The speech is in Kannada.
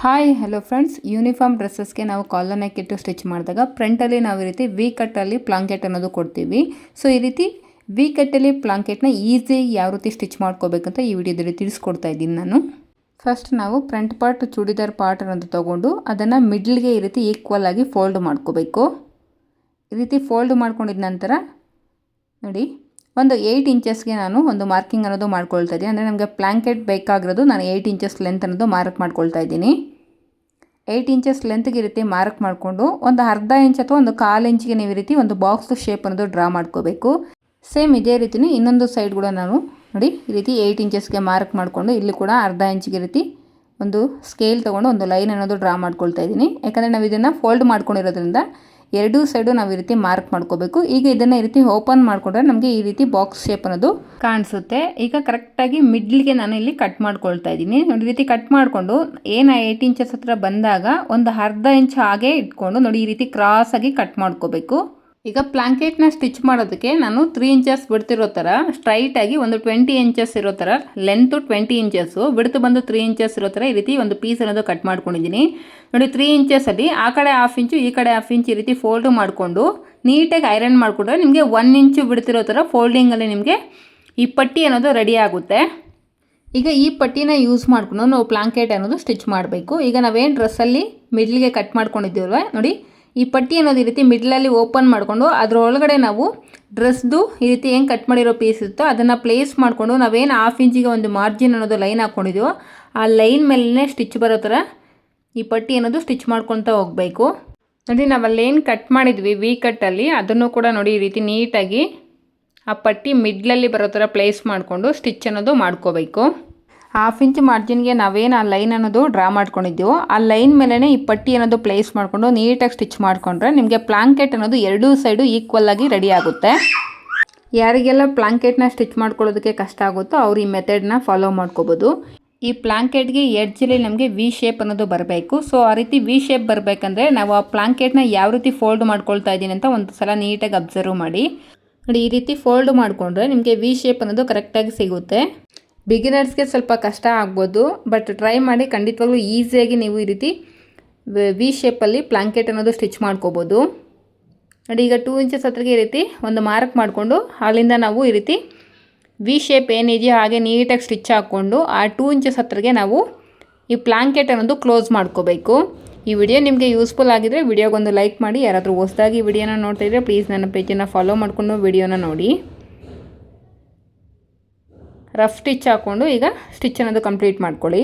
ಹಾಯ್ ಹಲೋ ಫ್ರೆಂಡ್ಸ್, ಯೂನಿಫಾರ್ಮ್ ಡ್ರೆಸ್ಸಸ್ಗೆ ನಾವು ಕಾಲರ್ ನೆಕ್ ಇಟ್ಟು ಸ್ಟಿಚ್ ಮಾಡಿದಾಗ ಫ್ರಂಟಲ್ಲಿ ನಾವು ಈ ರೀತಿ ವಿ ಕಟ್ಟಲ್ಲಿ ಪ್ಲಾಂಕೆಟ್ ಅನ್ನೋದು ಕೊಡ್ತೀವಿ. ಸೊ ಈ ರೀತಿ ವಿ ಕಟ್ಟಲ್ಲಿ ಪ್ಲಾಂಕೆಟ್ನ ಈಸಿಯಾಗಿ ಯಾವ ರೀತಿ ಸ್ಟಿಚ್ ಮಾಡ್ಕೋಬೇಕಂತ ಈ ವಿಡಿಯೋದಲ್ಲಿ ತಿಳಿಸ್ಕೊಡ್ತಾ ಇದ್ದೀನಿ ನಾನು. ಫಸ್ಟ್ ನಾವು ಫ್ರಂಟ್ ಪಾರ್ಟ್ ಚೂಡಿದಾರ್ ಪಾರ್ಟ್ ಅನ್ನೋದು ತೊಗೊಂಡು ಅದನ್ನು ಮಿಡ್ಲ್ಗೆ ಈ ರೀತಿ ಈಕ್ವಲ್ ಆಗಿ ಫೋಲ್ಡ್ ಮಾಡ್ಕೋಬೇಕು. ಈ ರೀತಿ ಫೋಲ್ಡ್ ಮಾಡ್ಕೊಂಡಿದ ನಂತರ ನೋಡಿ ಒಂದು 8 ಇಂಚಸ್ಗೆ ನಾನು ಒಂದು ಮಾರ್ಕಿಂಗ್ ಅನ್ನೋದು ಮಾಡ್ಕೊಳ್ತಾ ಇದ್ದೀನಿ. ಅಂದರೆ ನಮಗೆ ಪ್ಲಾಂಕೆಟ್ ಬೇಕಾಗಿರೋದು ನಾನು 8 ಇಂಚಸ್ ಲೆಂತ್ ಅನ್ನೋದು ಮಾರ್ಕ್ ಮಾಡ್ಕೊಳ್ತಾ ಇದ್ದೀನಿ. 8 ಇಂಚಸ್ ಲೆಂತ್ಗೆ ಈ ರೀತಿ ಮಾರ್ಕ್ ಮಾಡಿಕೊಂಡು ಒಂದು ಅರ್ಧ ಇಂಚ್ ಅಥವಾ ಒಂದು 1/4 ಇಂಚಿಗೆ ನೀವು ಈ ರೀತಿ ಒಂದು ಬಾಕ್ಸ್ ಶೇಪ್ ಅನ್ನೋದು ಡ್ರಾ ಮಾಡ್ಕೋಬೇಕು. ಸೇಮ್ ಇದೇ ರೀತಿಯೇ ಇನ್ನೊಂದು ಸೈಡ್ ಕೂಡ ನಾನು ನೋಡಿ ಈ ರೀತಿ 8 ಇಂಚಸ್ಗೆ ಮಾರ್ಕ್ ಮಾಡಿಕೊಂಡು ಇಲ್ಲಿ ಕೂಡ ಅರ್ಧ ಇಂಚಿಗೆ ರೀತಿ ಒಂದು ಸ್ಕೇಲ್ ತೊಗೊಂಡು ಒಂದು ಲೈನ್ ಅನ್ನೋದು ಡ್ರಾ ಮಾಡ್ಕೊಳ್ತಾ ಇದ್ದೀನಿ. ಯಾಕಂದರೆ ನಾವು ಇದನ್ನು ಫೋಲ್ಡ್ ಮಾಡ್ಕೊಂಡಿರೋದ್ರಿಂದ ಎರಡೂ ಸೈಡು ನಾವು ಈ ರೀತಿ ಮಾರ್ಕ್ ಮಾಡ್ಕೋಬೇಕು. ಈಗ ಇದನ್ನು ಈ ರೀತಿ ಓಪನ್ ಮಾಡಿಕೊಂಡ್ರೆ ನಮಗೆ ಈ ರೀತಿ ಬಾಕ್ಸ್ ಶೇಪ್ ಅನ್ನೋದು ಕಾಣಿಸುತ್ತೆ. ಈಗ ಕರೆಕ್ಟಾಗಿ ಮಿಡ್ಲ್ಗೆ ನಾನು ಇಲ್ಲಿ ಕಟ್ ಮಾಡ್ಕೊಳ್ತಾ ಇದ್ದೀನಿ. ನೋಡಿ ಈ ರೀತಿ ಕಟ್ ಮಾಡಿಕೊಂಡು ಏನು 8 ಇಂಚಸ್ ಹತ್ರ ಬಂದಾಗ ಒಂದು ಅರ್ಧ ಇಂಚ್ ಹಾಗೆ ಇಟ್ಕೊಂಡು ನೋಡಿ ಈ ರೀತಿ ಕ್ರಾಸ್ ಆಗಿ ಕಟ್ ಮಾಡ್ಕೋಬೇಕು. ಈಗ ಪ್ಲಾಂಕೆಟ್ನ ಸ್ಟಿಚ್ ಮಾಡೋದಕ್ಕೆ ನಾನು 3 ಇಂಚಸ್ ಬಿಡ್ತಿರೋ ಥರ ಸ್ಟ್ರೈಟಾಗಿ ಒಂದು 20 ಇಂಚಸ್ ಇರೋ ಥರ ಲೆಂತು 20 ಇಂಚಸ್ಸು ಬಿಡ್ತು ಬಂದು 3 ಇಂಚಸ್ ಇರೋ ಥರ ಈ ರೀತಿ ಒಂದು ಪೀಸ್ ಅನ್ನೋದು ಕಟ್ ಮಾಡ್ಕೊಂಡಿದ್ದೀನಿ. ನೋಡಿ 3 ಇಂಚಸಲ್ಲಿ ಆ ಕಡೆ 1/2 ಇಂಚು ಈ ಕಡೆ 1/2 ಇಂಚ್ ಈ ರೀತಿ ಫೋಲ್ಡ್ ಮಾಡಿಕೊಂಡು ನೀಟಾಗಿ ಐರನ್ ಮಾಡಿಕೊಂಡ್ರೆ ನಿಮಗೆ 1 ಇಂಚು ಬಿಡ್ತಿರೋ ಥರ ಫೋಲ್ಡಿಂಗಲ್ಲಿ ನಿಮಗೆ ಈ ಪಟ್ಟಿ ಅನ್ನೋದು ರೆಡಿ ಆಗುತ್ತೆ. ಈಗ ಈ ಪಟ್ಟಿನ ಯೂಸ್ ಮಾಡಿಕೊಂಡು ನಾವು ಪ್ಲಾಂಕೆಟ್ ಅನ್ನೋದು ಸ್ಟಿಚ್ ಮಾಡಬೇಕು. ಈಗ ನಾವೇನು ಡ್ರೆಸ್ಸಲ್ಲಿ ಮಿಡ್ಲ್ಗೆ ಕಟ್ ಮಾಡ್ಕೊಂಡಿದ್ದೀವಲ್ವ ನೋಡಿ ಈ ಪಟ್ಟಿ ಅನ್ನೋದು ಈ ರೀತಿ ಮಿಡ್ಲಲ್ಲಿ ಓಪನ್ ಮಾಡಿಕೊಂಡು ಅದರೊಳಗಡೆ ನಾವು ಡ್ರೆಸ್ದು ಈ ರೀತಿ ಏನು ಕಟ್ ಮಾಡಿರೋ ಪೀಸ್ ಇರುತ್ತೋ ಅದನ್ನು ಪ್ಲೇಸ್ ಮಾಡಿಕೊಂಡು ನಾವೇನು 1/2 ಇಂಚಿಗೆ ಒಂದು ಮಾರ್ಜಿನ್ ಅನ್ನೋದು ಲೈನ್ ಹಾಕ್ಕೊಂಡಿದ್ದೀವೋ ಆ ಲೈನ್ ಮೇಲೇ ಸ್ಟಿಚ್ ಬರೋ ಥರ ಈ ಪಟ್ಟಿ ಅನ್ನೋದು ಸ್ಟಿಚ್ ಮಾಡ್ಕೊತಾ ಹೋಗಬೇಕು. ನೋಡಿ ನಾವು ಅಲ್ಲೇನು ಕಟ್ ಮಾಡಿದ್ವಿ ವಿ ಕಟ್ಟಲ್ಲಿ ಅದನ್ನು ಕೂಡ ನೋಡಿ ಈ ರೀತಿ ನೀಟಾಗಿ ಆ ಪಟ್ಟಿ ಮಿಡ್ಲಲ್ಲಿ ಬರೋ ಥರ ಪ್ಲೇಸ್ ಮಾಡಿಕೊಂಡು ಸ್ಟಿಚ್ ಅನ್ನೋದು ಮಾಡ್ಕೋಬೇಕು. 1/2 ಇಂಚ್ ಮಾರ್ಜಿನ್ಗೆ ನಾವೇನು ಆ ಲೈನ್ ಅನ್ನೋದು ಡ್ರಾ ಮಾಡ್ಕೊಂಡಿದ್ದೀವೋ ಆ ಲೈನ್ ಮೇಲೇ ಈ ಪಟ್ಟಿ ಅನ್ನೋದು ಪ್ಲೇಸ್ ಮಾಡಿಕೊಂಡು ನೀಟಾಗಿ ಸ್ಟಿಚ್ ಮಾಡಿಕೊಂಡ್ರೆ ನಿಮಗೆ ಪ್ಲಾಂಕೆಟ್ ಅನ್ನೋದು ಎರಡೂ ಸೈಡು ಈಕ್ವಲ್ ಆಗಿ ರೆಡಿ ಆಗುತ್ತೆ. ಯಾರಿಗೆಲ್ಲ ಪ್ಲಾಂಕೆಟ್ನ ಸ್ಟಿಚ್ ಮಾಡ್ಕೊಳ್ಳೋದಕ್ಕೆ ಕಷ್ಟ ಆಗುತ್ತೋ ಅವ್ರು ಈ ಮೆಥಡ್ನ ಫಾಲೋ ಮಾಡ್ಕೋಬೋದು. ಈ ಪ್ಲಾಂಕೆಟ್ಗೆ ಎಡ್ಜಲ್ಲಿ ನಮಗೆ ವಿ ಶೇಪ್ ಅನ್ನೋದು ಬರಬೇಕು. ಸೊ ಆ ರೀತಿ ವಿ ಶೇಪ್ ಬರಬೇಕಂದ್ರೆ ನಾವು ಆ ಪ್ಲಾಂಕೆಟ್ನ ಯಾವ ರೀತಿ ಫೋಲ್ಡ್ ಮಾಡ್ಕೊಳ್ತಾ ಇದ್ದೀನಿ ಅಂತ ಒಂದು ಸಲ ನೀಟಾಗಿ ಅಬ್ಸರ್ವ್ ಮಾಡಿ. ನೋಡಿ ಈ ರೀತಿ ಫೋಲ್ಡ್ ಮಾಡಿಕೊಂಡ್ರೆ ನಿಮಗೆ ವಿ ಶೇಪ್ ಅನ್ನೋದು ಕರೆಕ್ಟಾಗಿ ಸಿಗುತ್ತೆ. ಬಿಗಿನರ್ಸ್ಗೆ ಸ್ವಲ್ಪ ಕಷ್ಟ ಆಗ್ಬೋದು, ಬಟ್ ಟ್ರೈ ಮಾಡಿ, ಖಂಡಿತವಾಗ್ಲೂ ಈಸಿಯಾಗಿ ನೀವು ಈ ರೀತಿ ವಿ ಶೇಪಲ್ಲಿ ಪ್ಲಾಂಕೆಟ್ ಅನ್ನೋದು ಸ್ಟಿಚ್ ಮಾಡ್ಕೋಬೋದು. ನೋಡಿ ಈಗ 2 ಇಂಚಸ್ ಹತ್ತಿರಗೆ ಈ ರೀತಿ ಒಂದು ಮಾರ್ಕ್ ಮಾಡಿಕೊಂಡು ಅಲ್ಲಿಂದ ನಾವು ಈ ರೀತಿ ವಿ ಶೇಪ್ ಏನಿದೆಯೋ ಹಾಗೆ ನೀಟಾಗಿ ಸ್ಟಿಚ್ ಹಾಕ್ಕೊಂಡು ಆ 2 ಇಂಚಸ್ ಹತ್ತಿರಗೆ ನಾವು ಈ ಪ್ಲಾಂಕೆಟ್ ಅನ್ನೋದು ಕ್ಲೋಸ್ ಮಾಡ್ಕೋಬೇಕು. ಈ ವಿಡಿಯೋ ನಿಮಗೆ ಯೂಸ್ಫುಲ್ ಆಗಿದ್ರೆ ವಿಡಿಯೋಗೊಂದು ಲೈಕ್ ಮಾಡಿ. ಯಾರಾದರೂ ಹೊಸದಾಗಿ ವಿಡಿಯೋನ ನೋಡ್ತಾ ಇದ್ದರೆ ಪ್ಲೀಸ್ ನನ್ನ ಪೇಜನ್ನು ಫಾಲೋ ಮಾಡಿಕೊಂಡು ವಿಡಿಯೋನ ನೋಡಿ. ರಫ್ ಸ್ಟಿಚ್ ಹಾಕ್ಕೊಂಡು ಈಗ ಸ್ಟಿಚ್ ಅನ್ನೋದು ಕಂಪ್ಲೀಟ್ ಮಾಡ್ಕೊಳ್ಳಿ.